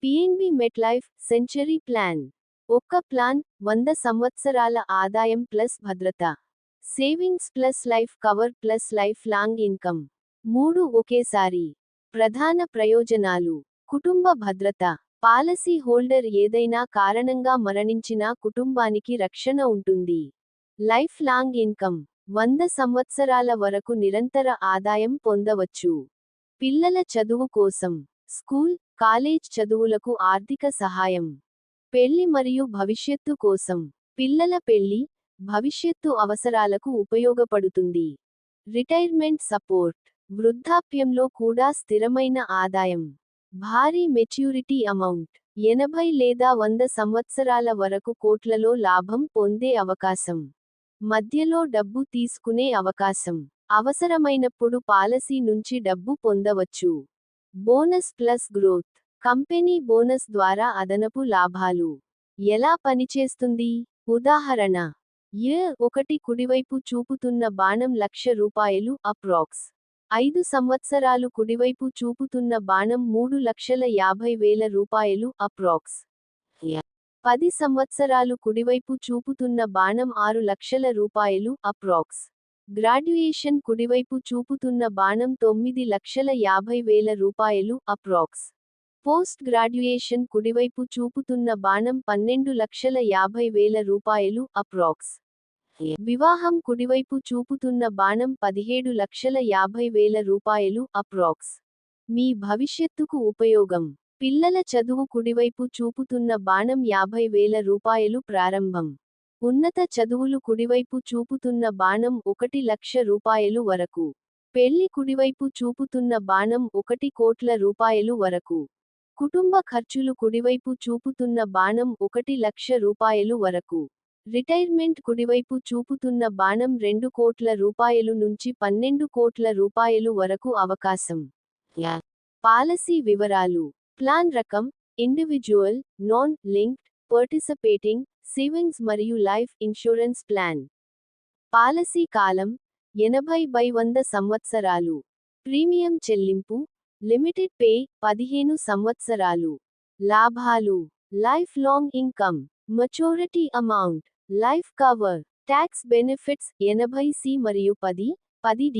PNB MetLife century plan. ఒక్క plan 100 సంవత్సరాల ఆదాయం ప్లస్ భద్రత. Savings plus life cover plus life long income. 3 ఒకేసారి. ప్రధాన ప్రయోజనాలు: కుటుంబ భద్రత. పాలసీ హోల్డర్ ఏదైనా కారణంగా మరణించినా కుటుంబానికి రక్షణ ఉంటుంది. Life long income. 100 సంవత్సరాల వరకు నిరంతర ఆదాయం పొందవచ్చు. పిల్లల చదువు కోసం. స్కూల్, కాలేజ్ చదువులకు ఆర్థిక సహాయం. పెళ్లి మరియు భవిష్యత్తు కోసం. పిల్లల పెళ్లి, భవిష్యత్తు అవసరాలకు ఉపయోగపడుతుంది. Retirement support. వృద్ధాప్యంలో కూడా స్థిరమైన ఆదాయం. భారీ మెచ్యూరిటీ అమౌంట్. 80 లేదా 100 సంవత్సరాల వరకు కోట్లలో లాభం పొందే అవకాశం. మధ్యలో డబ్బు తీసుకునే అవకాశం. అవసరమైనప్పుడు పాలసీ నుంచి డబ్బు పొందవచ్చు. Bonus plus growth. Company bonus ద్వారా అదనపు లాభాలు. ఎలా పనిచేస్తుంది? ఉదాహరణ: ఒకటి కుడివైపు చూపుతున్న బాణం ₹1,00,000 అప్రాక్స్. 5 సంవత్సరాలు కుడివైపు చూపుతున్న బాణం ₹3,50,000 అప్రాక్స్. 10 సంవత్సరాలు కుడివైపు చూపుతున్న బాణం ₹6,00,000 అప్రాక్స్. గ్రాడ్యుయేషన్ కుడివైపు చూపుతున్న బాణం ₹9,50,000 అప్రాక్స్. పోస్ట్ గ్రాడ్యుయేషన్ కుడివైపు చూపుతున్న బాణం ₹12,50,000 అప్రాక్స్. వివాహం కుడివైపు చూపుతున్న బాణం ₹17,50,000 అప్రాక్స్. మీ భవిష్యత్తుకు ఉపయోగం. పిల్లల చదువు కుడివైపు చూపుతున్న బాణం ₹50,000 ప్రారంభం. ఉన్నత చదువులు కుడివైపు చూపుతున్న బాణం ₹1,00,000 వరకు. పెళ్లి కుడివైపు చూపుతున్న బాణం ₹1,00,00,000 వరకు. కుటుంబ ఖర్చులు కుడివైపు చూపుతున్న బాణం ₹1,00,000 వరకు. రిటైర్మెంట్ కుడివైపు చూపుతున్న బాణం ₹2,00,00,000 నుంచి ₹12,00,00,000 వరకు అవకాశం. పాలసీ వివరాలు. ప్లాన్ రకం: individual, non linked, participating, savings మరియు లైఫ్ ఇన్షూరెన్స్ ప్లాన్. పాలసీ కాలం: 80/100 సంవత్సరాలు. ప్రీమియం చెల్లింపు: లిమిటెడ్ పే 15 సంవత్సరాలు. లాభాలు: life long income, maturity amount, life cover. Tax benefits: 80C మరియు 10(10)(d).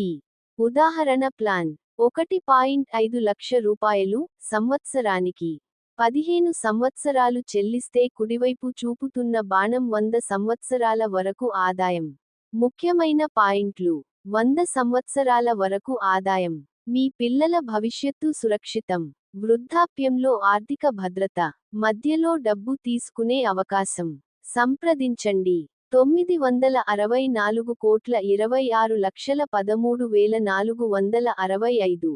ఉదాహరణ ప్లాన్: ₹1.5 లక్ష సంవత్సరానికి. 15 సంవత్సరాలు చెల్లిస్తే కుడివైపు చూపుతున్న బాణం 100 సంవత్సరాల వరకు ఆదాయం. ముఖ్యమైన పాయింట్లు: 100 సంవత్సరాల వరకు ఆదాయం. మీ పిల్లల భవిష్యత్తు సురక్షితం. వృద్ధాప్యంలో ఆర్థిక భద్రత. మధ్యలో డబ్బు తీసుకునే అవకాశం. సంప్రదించండి: 964,26,13,465.